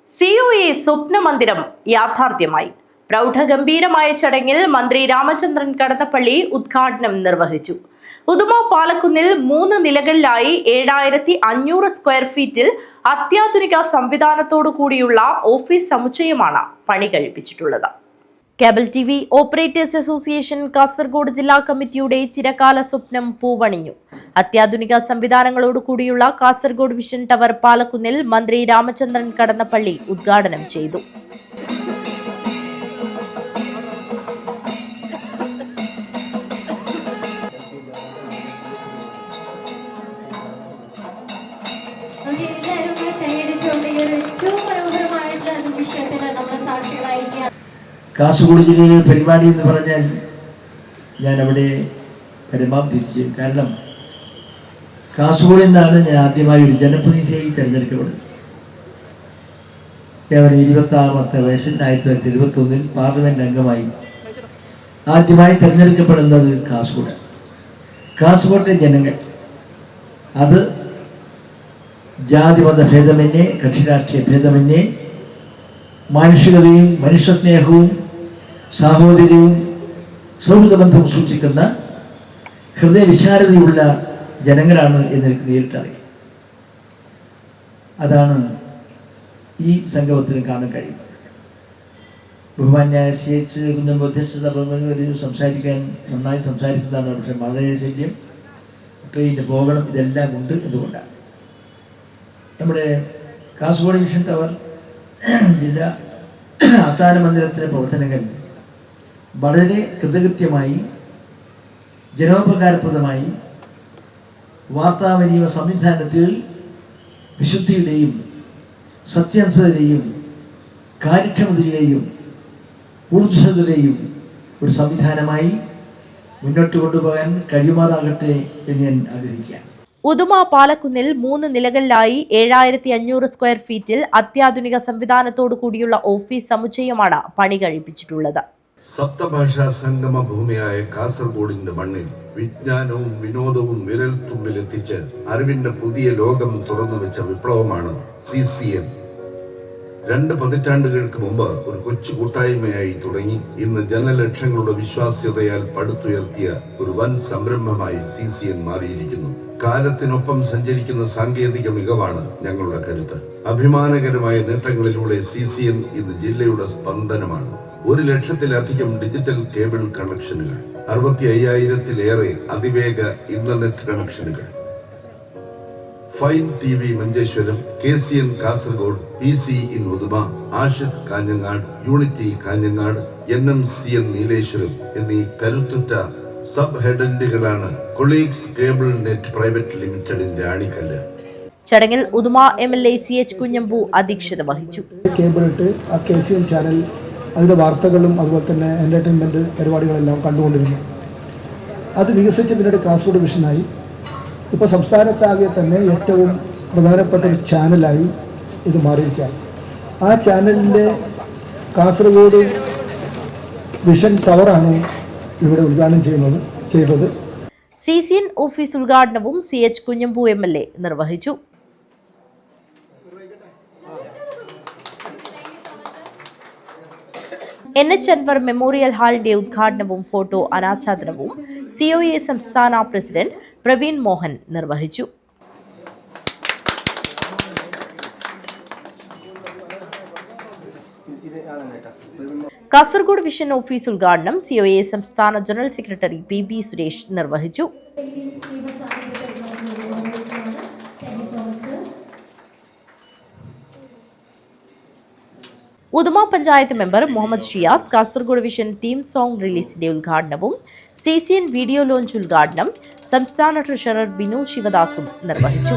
COA സ്വപ്നമന്ദിരം യാഥാർത്ഥ്യമായി. പ്രൗഢഗംഭീരമായ ചടങ്ങിൽ മന്ത്രി രാമചന്ദ്രൻ കടന്നപ്പള്ളി ഉദ്ഘാടനം നിർവഹിച്ചു. ഉദുമ പാലക്കുന്നിൽ 3 നിലകളിലായി 7500 സ്ക്വയർ ഫീറ്റിൽ അത്യാധുനിക സംവിധാനത്തോടു കൂടിയുള്ള ഓഫീസ് സമുച്ചയമാണ് പണി കഴിപ്പിച്ചിട്ടുള്ളത്. Cable TV operators association Kasaragod ജില്ലാ കമ്മിറ്റിയുടെ ചിരകാല സ്വപ്നം പൂവണിഞ്ഞു. അത്യാധുനിക സംവിധാനങ്ങളോട് കൂടിയുള്ള കാസർഗോഡ് വിഷൻ ടവർ പാലക്കുന്നിൽ മന്ത്രി രാമചന്ദ്രൻ കടന്നപ്പള്ളി ഉദ്ഘാടനം ചെയ്തു. കാസർഗോഡ് ജില്ലയിലെ പരിപാടി എന്ന് പറഞ്ഞാൽ ഞാൻ അവിടെ പരമാവധി ചെയ്യും. കാരണം കാസർഗോഡിൽ നിന്നാണ് ഞാൻ ആദ്യമായി ഒരു ജനപ്രതിനിധിയായി തിരഞ്ഞെടുക്കപ്പെടുന്നത്. കേവലം 26ാമത്തെ വയസ്സിൽ 1971 പാർലമെന്റ് അംഗമായി ആദ്യമായി തിരഞ്ഞെടുക്കപ്പെടുന്നത് കാസർഗോഡ്. കാസർഗോഡിലെ ജനങ്ങൾ അത് ജാതിമത ഭേദമന്യേ, കക്ഷിരാഷ്ട്രീയ ഭേദമന്യേ മാനുഷികതയും മനുഷ്യസ്നേഹവും സാഹോദര്യവും സൗഹൃദബന്ധവും സൂക്ഷിക്കുന്ന ഹൃദയവിശാലതയുള്ള ജനങ്ങളാണ് എന്ന് എനിക്ക് നേരിട്ടറിയാം. അതാണ് ഈ സംഗമത്തിന് കാണാൻ കഴിയുന്നത്. ബഹുമാന്യായ CH കുഞ്ഞമ്പു അധ്യക്ഷത സംസാരിക്കാൻ നന്നായി സംസാരിക്കുന്നതാണ്. പക്ഷേ വളരെ ശല്യം, ട്രെയിനിന് പോകണം, ഇതെല്ലാം ഉണ്ട്. എന്തുകൊണ്ടാണ് നമ്മുടെ കാസർഗോഡ് വിഷൻ ടവർ ജില്ലാ ആസ്ഥാന മന്ദിരത്തിലെ പ്രവർത്തനങ്ങൾ വളരെ കൃതകൃത്യമായി, ജനോപകാരപ്രദമായി, വാർത്താവിനിമയ സംവിധാനത്തിൽ വിശുദ്ധിയുടെയും സത്യാംശതയുടെയും കാര്യക്ഷമതയുടെയും ഊർജ്ജസ്വലതയുടെയും ഒരു സംവിധാനമായി മുന്നോട്ട് കൊണ്ടുപോകാൻ കഴിയുമാറാകട്ടെ എന്ന് ഞാൻ ആഗ്രഹിക്കുകയാണ്. ഉദുമ പാലക്കുന്നിൽ 3 നിലകളിലായി 7500 സ്ക്വയർ ഫീറ്റിൽ അത്യാധുനിക സംവിധാനത്തോടു കൂടിയുള്ള ഓഫീസ് സമുച്ചയമാണ് പണി കഴിപ്പിച്ചിട്ടുള്ളത്. സപ്തഭാഷാ സംഗമ ഭൂമിയായ കാസർഗോഡിന്റെ മണ്ണിൽ വിജ്ഞാനവും വിനോദവും വിരൽത്തുമ്പിലെത്തിച്ച് അറിവിന്റെ പുതിയ ലോകം തുറന്നുവെച്ച വിപ്ലവമാണ് CCN. 2 പതിറ്റാണ്ടുകൾക്ക് മുമ്പ് ഒരു കൊച്ചു കൂട്ടായ്മയായി തുടങ്ങി ഇന്ന് ജനലക്ഷങ്ങളുടെ വിശ്വാസ്യതയാൽ പടുത്തുയർത്തിയ ഒരു വൻ സംരംഭമായി CCN മാറിയിരിക്കുന്നു. കാലത്തിനൊപ്പം സഞ്ചരിക്കുന്ന സാങ്കേതിക മികവാണ് ഞങ്ങളുടെ കരുത്ത്. അഭിമാനകരമായ നേട്ടങ്ങളിലൂടെ CCN ഇന്ന് ജില്ലയുടെ സ്പന്ദനമാണ്. 1 ലക്ഷത്തിലധികം ഡിജിറ്റൽ കേബിൾ കണക്ഷനുകൾ, 65,000-ലേറെ അതിവേഗ ഇന്റർനെറ്റ് കണക്ഷനുകൾ, fine TV Manjeshwaram, KCN Kasaragod, PC in Uduma, Ashid Kanhangad, unity Kanhangad, NMCN Nileshwaram എന്നീ കരുത്തുറ്റ സബ് ഹെഡന്റുകളാണ് കൊളീഗ്സ് കേബിൾ നെറ്റ് പ്രൈവറ്റ് ലിമിറ്റഡിന്റെ ആണിക്കല്ല്. ചടങ്ങിൽ ഉദുമ MLA CH കുഞ്ഞമ്പു അധ്യക്ഷത വഹിച്ചു. കേബിൾ ഇട്ട് ആ KCN ചാനൽ അതിൻ്റെ വാർത്തകളും അതുപോലെ തന്നെ എൻ്റർടൈൻമെൻറ്റ് പരിപാടികളെല്ലാം കണ്ടുകൊണ്ടിരുന്നു. അത് വികസിച്ച് പിന്നീട് കാസർഗോഡ് വിഷനായി. ഇപ്പോൾ സംസ്ഥാനത്താകെ തന്നെ ഏറ്റവും പ്രധാനപ്പെട്ട ഒരു ചാനലായി ഇത് മാറിയിരിക്കുകയാണ്. ആ ചാനലിൻ്റെ കാസർഗോഡ് വിഷൻ ടവറാണ് ഇവിടെ ഉദ്ഘാടനം ചെയ്തത്. CCN ഓഫീസ് ഉദ്ഘാടനവും CH കുഞ്ഞമ്പു MLA നിർവഹിച്ചു. NH അൻവർ മെമ്മോറിയൽ ഹാളിന്റെ ഉദ്ഘാടനവും ഫോട്ടോ അനാച്ഛാദനവും COA സംസ്ഥാന പ്രസിഡന്റ് പ്രവീൺ മോഹൻ നിർവഹിച്ചു. കാസർഗോഡ് വിഷൻ ഓഫീസ് ഉദ്ഘാടനം COA സംസ്ഥാന ജനറൽ സെക്രട്ടറി PB സുരേഷ് നിർവഹിച്ചു. Uduma panchayat member Muhammad Shiyas Kasaragod vision theme song റിലീസിന്റെ ഉദ്ഘാടനവും CCN വീഡിയോ ലോഞ്ച് ഉദ്ഘാടനം സംസ്ഥാന ട്രഷറർ ബിനു ശിവദാസും നിർവഹിച്ചു.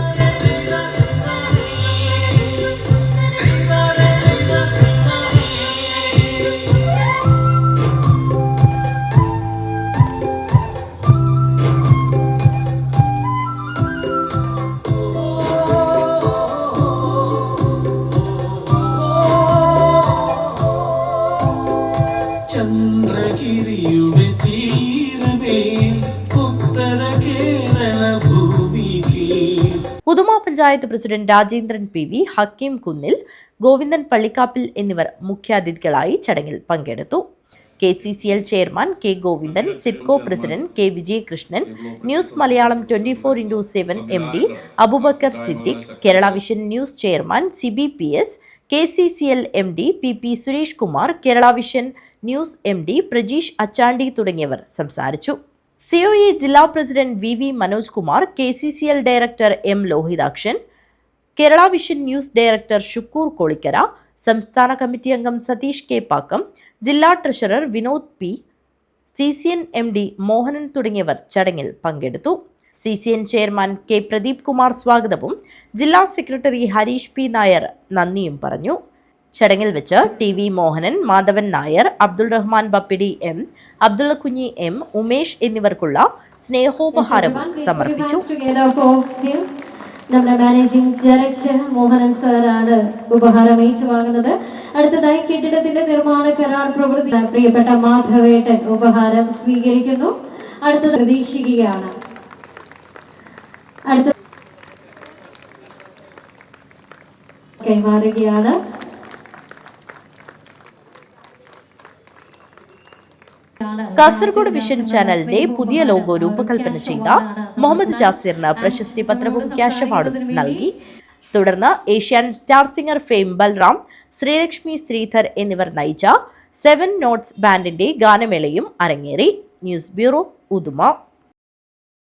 ചന്ദ്രഗിരിയുടെ തീരമേ ഉത്തര കേരള ഭൂമിക്ക് ഉദുമ പഞ്ചായത്ത് പ്രസിഡന്റ് രാജേന്ദ്രൻ PV, ഹക്കീം കുന്നിൽ, ഗോവിന്ദൻ പള്ളിക്കാപ്പിൽ എന്നിവർ മുഖ്യാതിഥികളായി ചടങ്ങിൽ പങ്കെടുത്തു. KCCL chairman K. Govindan, SIDCO president K. Vijayakrishnan, News Malayalam 24x7 MD Abubakar Siddique, Kerala Vision News chairman CBPS, KCCL MD PP Suresh Kumar, Kerala Vision News MD Prajeesh Achandi തുടങ്ങിയവർ സംസാരിച്ചു. COE ജില്ലാ president VV Manoj Kumar, KCCL director M. Lohithakshan, Kerala Vision News director Shukkoor Kolikkara, സംസ്ഥാന കമ്മിറ്റി അംഗം സതീഷ് K. പാക്കം, ജില്ലാ treasurer Vinod P, CCN MD Mohanan തുടങ്ങിയവർ ചടങ്ങിൽ പങ്കെടുത്തു. CCN chairman K. Pradeep Kumar സ്വാഗതവും ജില്ലാ സെക്രട്ടറി ഹരീഷ് P. നായർ നന്ദിയും പറഞ്ഞു. ചടങ്ങിൽ വെച്ച് TV മോഹനൻ, മാധവൻ നായർ, അബ്ദുൾ റഹ്മാൻ ബപ്പിടി M, അബ്ദുള്ള കുഞ്ഞി M, ഉമേഷ് എന്നിവർക്കുള്ള സ്നേഹോപഹാരവും സമർപ്പിച്ചു. നമ്മുടെ മാനേജിംഗ് ഡയറക്ടർ മോഹനൻ സാറാണ് ഉപഹാരം ഏറ്റുവാങ്ങുന്നത്. അടുത്തതായി കെട്ടിടത്തിന്റെ നിർമ്മാണ കരാർ പ്രവൃത്തി പ്രിയപ്പെട്ട മാധവേട്ടൻ ഉപഹാരം സ്വീകരിക്കുന്നു. അടുത്തത് പ്രതീക്ഷിക്കുകയാണ്. അടുത്ത കൈമാറുകയാണ്. കാസർഗോഡ് വിഷൻ ചാനലിന്റെ പുതിയ ലോഗോ രൂപകൽപ്പന ചെയ്ത മുഹമ്മദ് ജാസിറിന് പ്രശസ്തി പത്രവും ക്യാഷ് അവാർഡും നൽകി. തുടർന്ന് Asian Star Singer fame Balram, Sreelakshmi Sreedhar എന്നിവർ നയിച്ച 7 നോട്ട്സ് ബാൻഡിന്റെ ഗാനമേളയും അരങ്ങേറി. News bureau, Uduma.